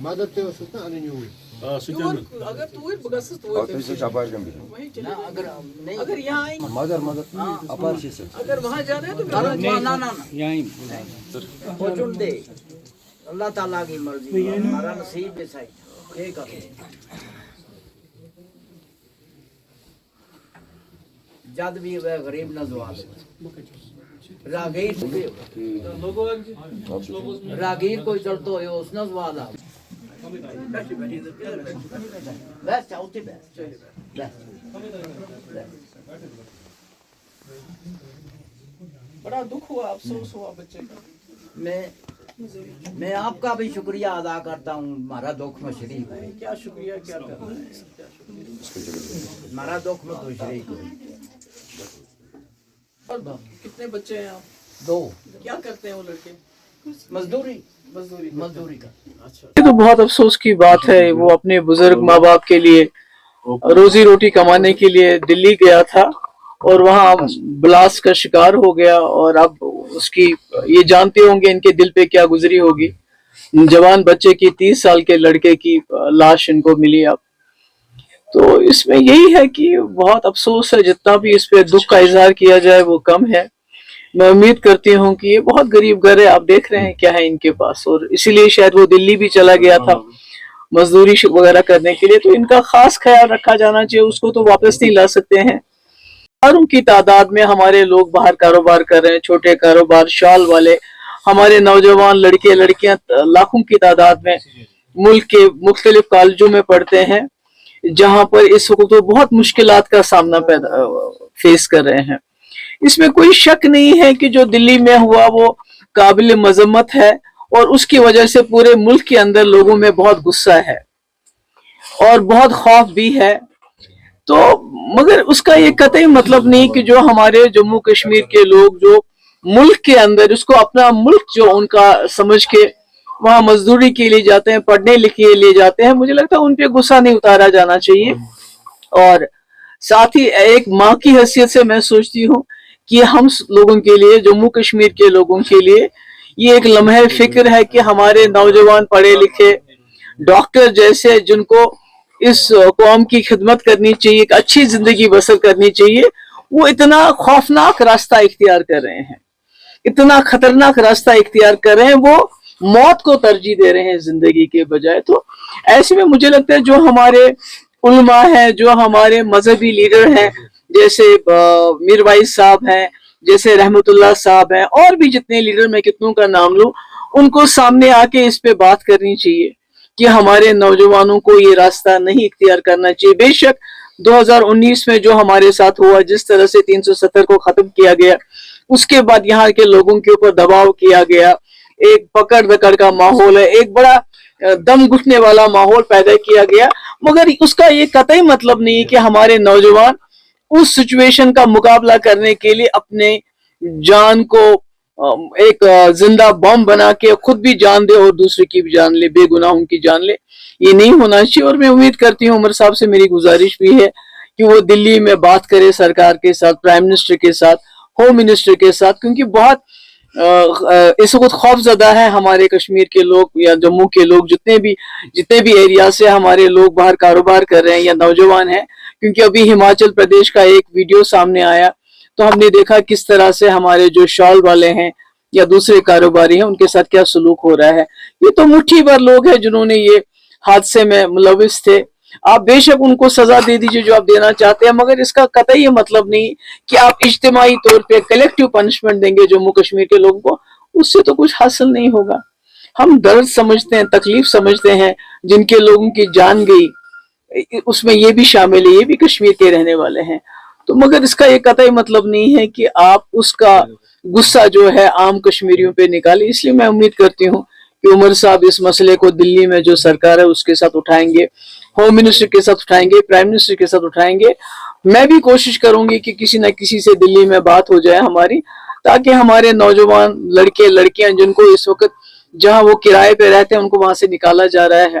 مدد تہِ ٲسٕس نا اَنٕنۍ یوٗرۍ اگر توٗرۍ بہٕ گژھس توٗرۍ اگر یہاں آئیں اگر وہاں جانا ہے تو چن دے اللہ تعالیٰ کی مرضی ہمارا نصیب ہے صحیح یہ کرو جد بھی وہ غریب نہ زوال راگیر کوئی چلتا ہوئے اس نہ زوال آ بس چاہتے بڑا دکھ ہوا افسوس ہوا بچے کا میں آپ کا بھی شکریہ ادا کرتا ہوں ہمارا دکھ میں شریک ہے کیا شکریہ کیا کرنا ہے ہمارا دکھ میں تو شریک ہے اور کتنے بچے ہیں آپ 2 کیا کرتے ہیں وہ لڑکے مزدوری کا یہ تو بہت افسوس کی بات ہے وہ اپنے بزرگ ماں باپ کے لیے روزی روٹی کمانے کے لیے دلی گیا تھا اور وہاں بلاسٹ کا شکار ہو گیا اور اب اس کی یہ جانتے ہوں گے ان کے دل پہ کیا گزری ہوگی جوان بچے کی 30 سال کے لڑکے کی لاش ان کو ملی اب تو اس میں یہی ہے کہ بہت افسوس ہے جتنا بھی اس پہ دکھ کا اظہار کیا جائے وہ کم ہے میں امید کرتی ہوں کہ یہ بہت غریب گھر ہے آپ دیکھ رہے ہیں کیا ہے ان کے پاس اور اسی لیے شاید وہ دلی بھی چلا گیا تھا مزدوری وغیرہ کرنے کے لیے تو ان کا خاص خیال رکھا جانا چاہیے اس کو تو واپس نہیں لا سکتے ہیں ہزاروں کی تعداد میں ہمارے لوگ باہر کاروبار کر رہے ہیں چھوٹے کاروبار شال والے ہمارے نوجوان لڑکے لڑکیاں لاکھوں کی تعداد میں ملک کے مختلف کالجوں میں پڑھتے ہیں جہاں پر اس وقت وہ بہت مشکلات کا سامنا فیس کر رہے ہیں اس میں کوئی شک نہیں ہے کہ جو دلی میں ہوا وہ قابل مذمت ہے اور اس کی وجہ سے پورے ملک کے اندر لوگوں میں بہت غصہ ہے اور بہت خوف بھی ہے تو مگر اس کا یہ قطعی مطلب نہیں کہ جو ہمارے جموں کشمیر کے لوگ جو ملک کے اندر اس کو اپنا ملک جو ان کا سمجھ کے وہاں مزدوری کے لیے جاتے ہیں پڑھنے لکھنے لیے جاتے ہیں مجھے لگتا ہے ان پہ غصہ نہیں اتارا جانا چاہیے اور ساتھ ہی ایک ماں کی حیثیت سے میں سوچتی ہوں کہ ہم لوگوں کے لیے جموں کشمیر کے لوگوں کے لیے یہ ایک لمحہ فکر ہے کہ ہمارے نوجوان پڑھے لکھے ڈاکٹر جیسے جن کو اس قوم کی خدمت کرنی چاہیے ایک اچھی زندگی بسر کرنی چاہیے وہ اتنا خوفناک راستہ اختیار کر رہے ہیں اتنا خطرناک راستہ اختیار کر رہے ہیں وہ موت کو ترجیح دے رہے ہیں زندگی کے بجائے تو ایسے میں مجھے لگتا ہے جو ہمارے علماء ہیں جو ہمارے مذہبی لیڈر ہیں جیسے میر وائس صاحب ہیں جیسے رحمت اللہ صاحب ہیں اور بھی جتنے لیڈر میں کتنوں کا نام لوں ان کو سامنے آ کے اس پہ بات کرنی چاہیے کہ ہمارے نوجوانوں کو یہ راستہ نہیں اختیار کرنا چاہیے بے شک 2019 میں جو ہمارے ساتھ ہوا جس طرح سے 370 کو ختم کیا گیا اس کے بعد یہاں کے لوگوں کے اوپر دباؤ کیا گیا ایک پکڑ دکڑ کا ماحول ہے ایک بڑا دم گھٹنے والا ماحول پیدا کیا گیا مگر اس کا یہ قطعی مطلب نہیں کہ ہمارے نوجوان اس سچویشن کا مقابلہ کرنے کے لیے اپنے جان کو ایک زندہ بم بنا کے خود بھی جان دے اور دوسرے کی بھی جان لے بے گناہوں کی جان لے یہ نہیں ہونا چاہیے اور میں امید کرتی ہوں عمر صاحب سے میری گزارش بھی ہے کہ وہ دلی میں بات کرے سرکار کے ساتھ پرائم منسٹر کے ساتھ ہوم منسٹر کے ساتھ کیونکہ بہت اس وقت خوف زدہ ہے ہمارے کشمیر کے لوگ یا جموں کے لوگ جتنے بھی ایریا سے ہمارے لوگ باہر کاروبار کر رہے ہیں یا نوجوان ہیں کیونکہ ابھی ہماچل پردیش کا ایک ویڈیو سامنے آیا تو ہم نے دیکھا کس طرح سے ہمارے جو شال والے ہیں یا دوسرے کاروباری ہیں ان کے ساتھ کیا سلوک ہو رہا ہے یہ تو مٹھی بھر لوگ ہیں جنہوں نے یہ حادثے میں ملوث تھے آپ بے شک ان کو سزا دے دیجئے جو آپ دینا چاہتے ہیں مگر اس کا قطعی یہ مطلب نہیں کہ آپ اجتماعی طور پہ کلیکٹیو پنشمنٹ دیں گے جموں کشمیر کے لوگوں کو اس سے تو کچھ حاصل نہیں ہوگا ہم درد سمجھتے ہیں تکلیف سمجھتے ہیں جن کے لوگوں کی جان گئی اس میں یہ بھی شامل ہے یہ بھی کشمیر کے رہنے والے ہیں تو مگر اس کا یہ قطعی مطلب نہیں ہے کہ آپ اس کا غصہ جو ہے عام کشمیریوں پہ نکالیں اس لیے میں امید کرتی ہوں کہ عمر صاحب اس مسئلے کو دلی میں جو سرکار ہے اس کے ساتھ اٹھائیں گے ہوم منسٹر کے ساتھ اٹھائیں گے پرائم منسٹر کے ساتھ اٹھائیں گے میں بھی کوشش کروں گی کہ کسی نہ کسی سے دلی میں بات ہو جائے ہماری تاکہ ہمارے نوجوان لڑکے لڑکیاں جن کو اس وقت جہاں وہ کرائے پہ رہتے ہیں ان کو وہاں سے نکالا جا رہا ہے